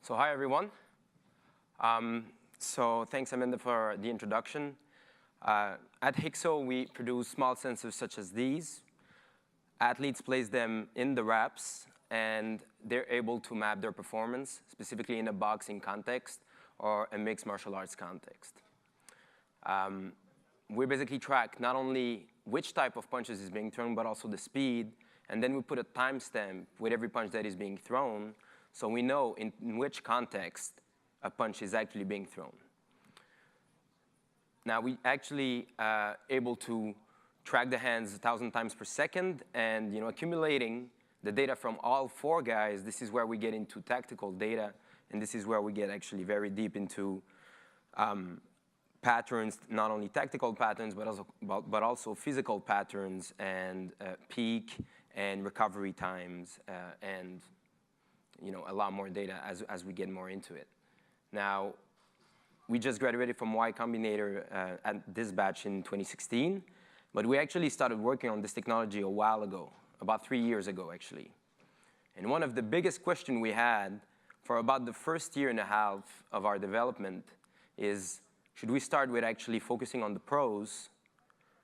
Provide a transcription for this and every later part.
So hi, everyone. So thanks, Amanda, for the introduction. At Hykso, we produce small sensors such as these. Athletes place them in the wraps, and they're able to map their performance, specifically in a boxing context or a mixed martial arts context. We basically track not only which type of punches is being thrown, but also the speed. And then we put a timestamp with every punch that is being thrown, so we know in which context a punch is actually being thrown. Now, we actually able to track the hands 1,000 times per second, and accumulating the data from all four guys, this is where we get into tactical data, and this is where we get actually very deep into patterns, not only tactical patterns, but also physical patterns and peak and recovery times, and a lot more data as we get more into it. Now, we just graduated from Y Combinator at this batch in 2016, but we actually started working on this technology a while ago, about 3 years ago, actually. And one of the biggest questions we had for about the first year and a half of our development is, should we start with actually focusing on the pros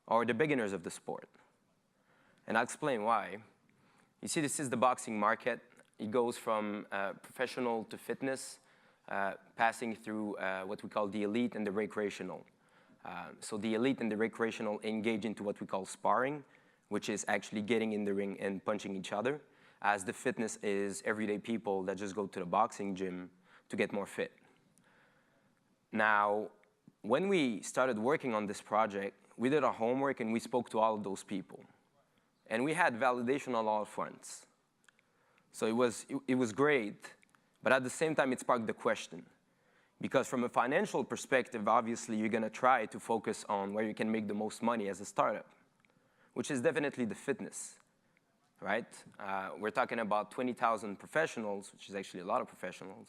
or the beginners of the sport? And I'll explain why. You see, this is the boxing market. It goes from professional to fitness, passing through what we call the elite and the recreational. So the elite and the recreational engage into what we call sparring, which is actually getting in the ring and punching each other, as the fitness is everyday people that just go to the boxing gym to get more fit. Now, when we started working on this project, we did our homework and we spoke to all of those people. And we had validation on all fronts. So it was great, but at the same time, it sparked the question. Because from a financial perspective, obviously, you're going to try to focus on where you can make the most money as a startup, which is definitely the fitness, right? We're talking about 20,000 professionals, which is actually a lot of professionals,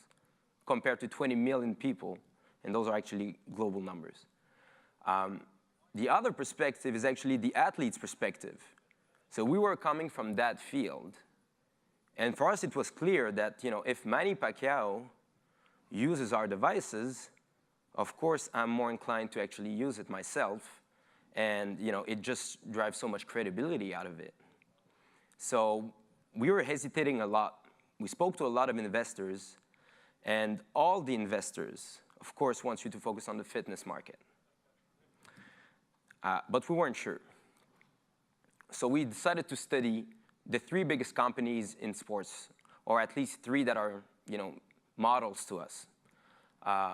compared to 20 million people, and those are actually global numbers. The other perspective is actually the athlete's perspective. So we were coming from that field. And for us, it was clear that if Manny Pacquiao uses our devices, of course, I'm more inclined to actually use it myself. And it just drives so much credibility out of it. So we were hesitating a lot. We spoke to a lot of investors. And all the investors, of course, want you to focus on the fitness market. But we weren't sure. So we decided to study the 3 biggest companies in sports, or at least 3 that are models to us.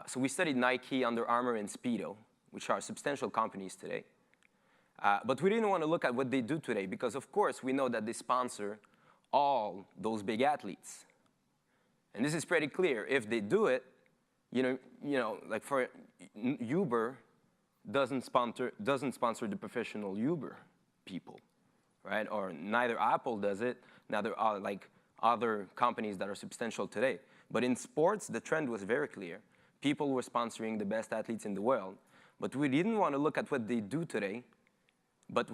So we studied Nike, Under Armour, and Speedo, which are substantial companies today. But we didn't want to look at what they do today, because of course we know that they sponsor all those big athletes. And this is pretty clear. If they do it, like for Uber doesn't sponsor the professional Uber people. Right? Or neither Apple does it, neither like other companies that are substantial today. But in sports, the trend was very clear. People were sponsoring the best athletes in the world. But we didn't want to look at what they do today, but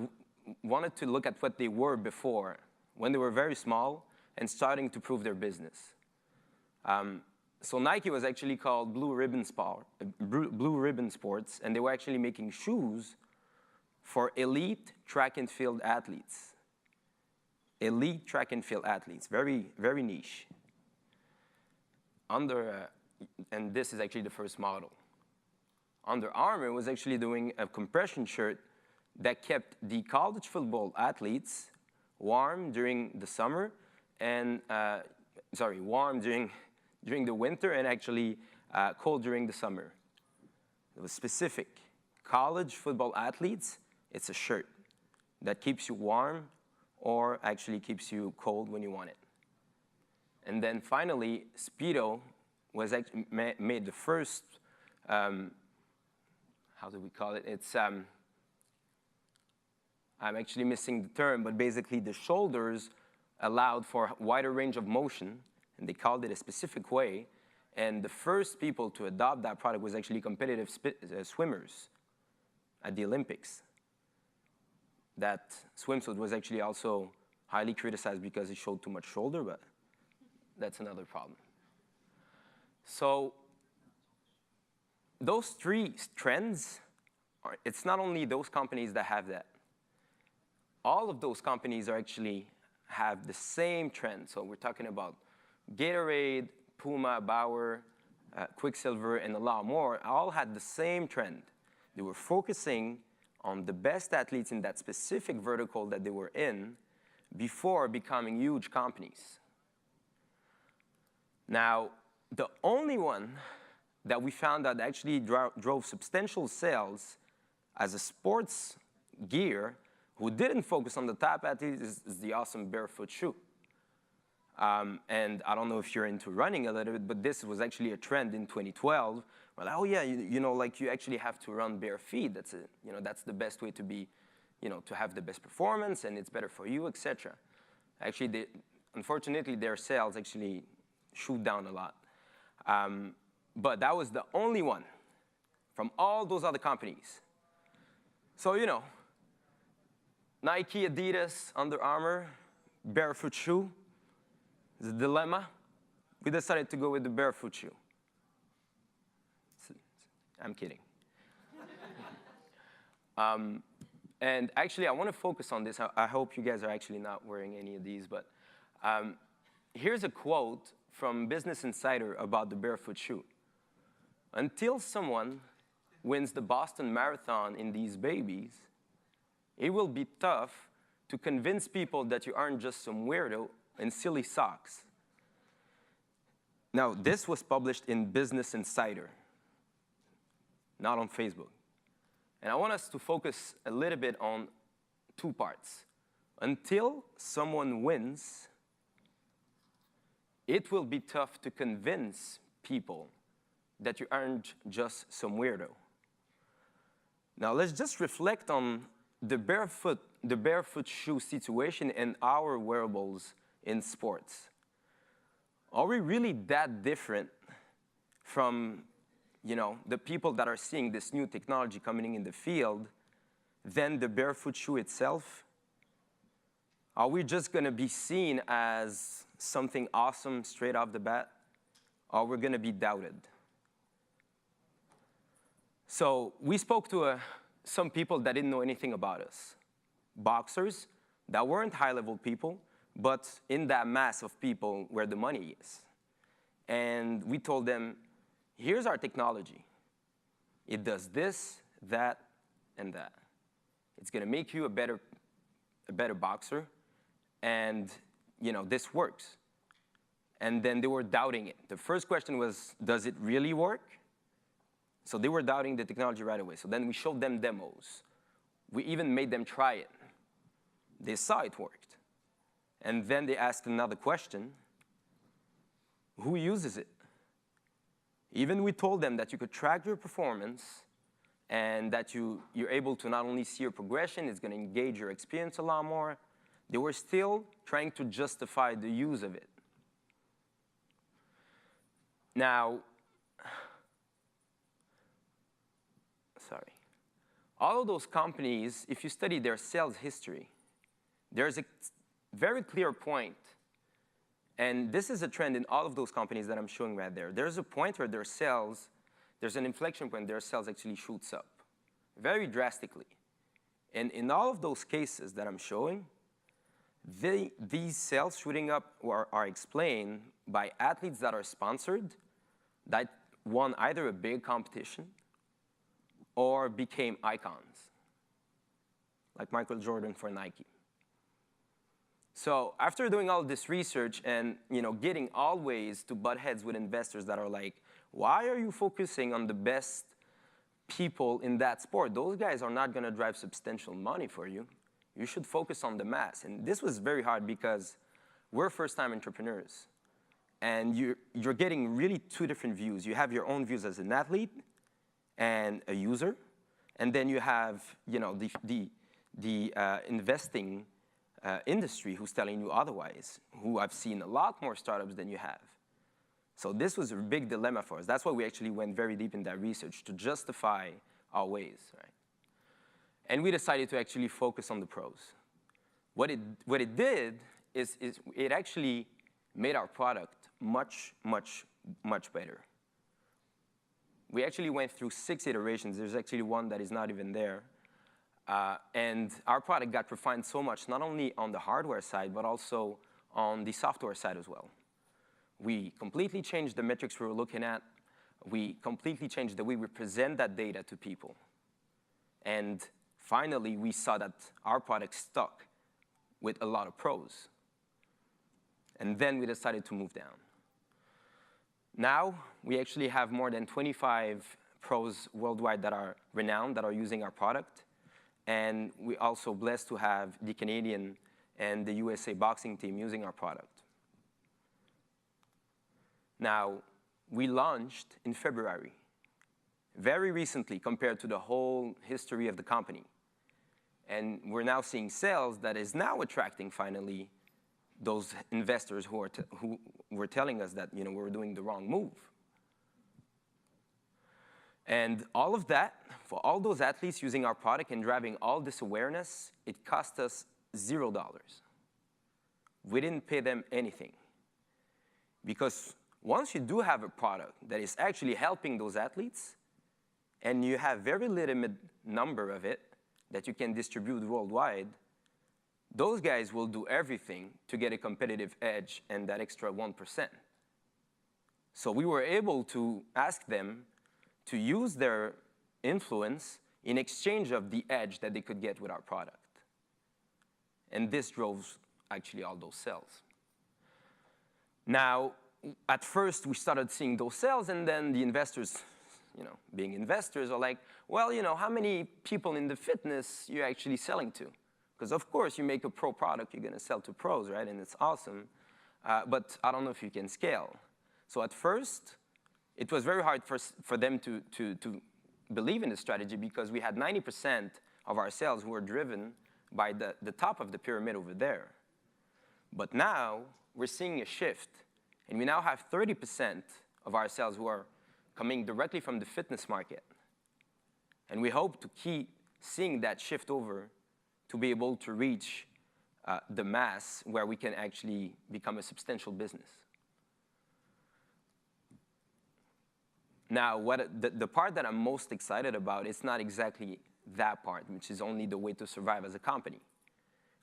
wanted to look at what they were before, when they were very small and starting to prove their business. So Nike was actually called Blue Ribbon Sports, and they were actually making shoes for elite track and field athletes. Elite track and field athletes, very, very niche. And this is actually the first model. Under Armour was actually doing a compression shirt that kept the college football athletes warm during the summer, and warm during the winter, and actually cold during the summer. It was specific. College football athletes, it's a shirt that keeps you warm or actually keeps you cold when you want it. And then finally, Speedo was actually made the first, how do we call it? It's, I'm actually missing the term, but basically the shoulders allowed for a wider range of motion, and they called it a specific way. And the first people to adopt that product was actually competitive swimmers at the Olympics. That swimsuit was actually also highly criticized because it showed too much shoulder, but that's another problem. So those three trends, it's not only those companies that have that. All of those companies are actually have the same trend. So we're talking about Gatorade, Puma, Bauer, Quicksilver, and a lot more, all had the same trend. They were focusing on the best athletes in that specific vertical that they were in before becoming huge companies. Now, the only one that we found that actually drove substantial sales as a sports gear who didn't focus on the top athletes is the awesome barefoot shoe. And I don't know if you're into running a little bit, but this was actually a trend in 2012. We're like, oh yeah, like you actually have to run bare feet. That's that's the best way to be, to have the best performance, and it's better for you, etc. Actually, unfortunately, their sales actually shoot down a lot. But that was the only one from all those other companies. So Nike, Adidas, Under Armour, barefoot shoe. The dilemma, we decided to go with the barefoot shoe. I'm kidding. And actually, I want to focus on this. I hope you guys are actually not wearing any of these. But here's a quote from Business Insider about the barefoot shoe. Until someone wins the Boston Marathon in these babies, it will be tough to convince people that you aren't just some weirdo in silly socks. Now, this was published in Business Insider, not on Facebook. And I want us to focus a little bit on two parts. Until someone wins, it will be tough to convince people that you aren't just some weirdo. Now, let's just reflect on the barefoot shoe situation and our wearables in sports. Are we really that different from the people that are seeing this new technology coming in the field than the barefoot shoe itself? Are we just going to be seen as something awesome straight off the bat? Or we're going to be doubted? So we spoke to some people that didn't know anything about us. Boxers that weren't high-level people, but in that mass of people where the money is. And we told them, here's our technology. It does this, that, and that. It's going to make you a better boxer, and this works. And then they were doubting it. The first question was, does it really work? So they were doubting the technology right away. So then we showed them demos. We even made them try it. They saw it worked. And then they asked another question, who uses it? Even we told them that you could track your performance and that you're able to not only see your progression, it's going to engage your experience a lot more. They were still trying to justify the use of it. Now, all of those companies, if you study their sales history, there's a very clear point. And this is a trend in all of those companies that I'm showing right there. There's a point where their sales, there's an inflection point, their sales actually shoots up very drastically. And in all of those cases that I'm showing, these sales shooting up are explained by athletes that are sponsored, that won either a big competition or became icons, like Michael Jordan for Nike. So after doing all this research and getting always to butt heads with investors that are like, why are you focusing on the best people in that sport? Those guys are not going to drive substantial money for you. You should focus on the mass. And this was very hard because we're first-time entrepreneurs. And you're getting really two different views. You have your own views as an athlete and a user. And then you have the investing industry who's telling you otherwise, who I've seen a lot more startups than you have. So this was a big dilemma for us. That's why we actually went very deep in that research to justify our ways, right? And we decided to actually focus on the pros. What it did is it actually made our product much, much, much better. We actually went through 6 iterations. There's actually one that is not even there. And our product got refined so much, not only on the hardware side, but also on the software side as well. We completely changed the metrics we were looking at. We completely changed the way we present that data to people. And finally, we saw that our product stuck with a lot of pros. And then we decided to move down. Now, we actually have more than 25 pros worldwide that are renowned, that are using our product. And we're also blessed to have the Canadian and the USA boxing team using our product. Now, we launched in February, very recently compared to the whole history of the company. And we're now seeing sales that is now attracting, finally, those investors who were telling us that we were doing the wrong move. And all of that, for all those athletes using our product and driving all this awareness, it cost us $0. We didn't pay them anything. Because once you do have a product that is actually helping those athletes, and you have very limited number of it that you can distribute worldwide, those guys will do everything to get a competitive edge and that extra 1%. So we were able to ask them to use their influence in exchange of the edge that they could get with our product. And this drove actually all those sales. Now, at first, we started seeing those sales, and then the investors, being investors, are like, well, how many people in the fitness you're actually selling to? Because of course, you make a pro product, you're going to sell to pros, right? And it's awesome. But I don't know if you can scale. So at first, it was very hard for them to believe in the strategy, because we had 90% of our sales who were driven by the top of the pyramid over there. But now, we're seeing a shift. And we now have 30% of our sales who are coming directly from the fitness market. And we hope to keep seeing that shift over to be able to reach the mass where we can actually become a substantial business. Now, the part that I'm most excited about is not exactly that part, which is only the way to survive as a company.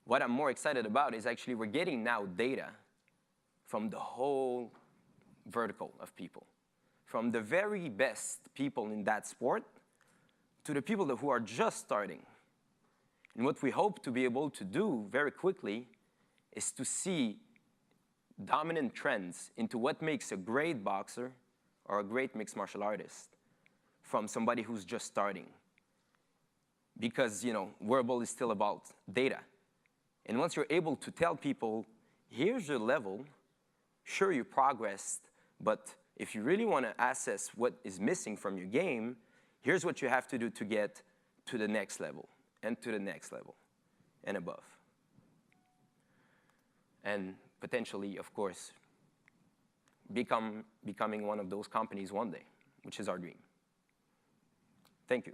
What I'm more excited about is actually we're getting now data from the whole vertical of people, from the very best people in that sport to the people who are just starting. And what we hope to be able to do very quickly is to see dominant trends into what makes a great boxer or a great mixed martial artist from somebody who's just starting. Because wearable is still about data. And once you're able to tell people, here's your level, sure, you progressed, but if you really want to assess what is missing from your game, here's what you have to do to get to the next level, and to the next level, and above. And potentially, of course, becoming one of those companies one day, which is our dream. Thank you.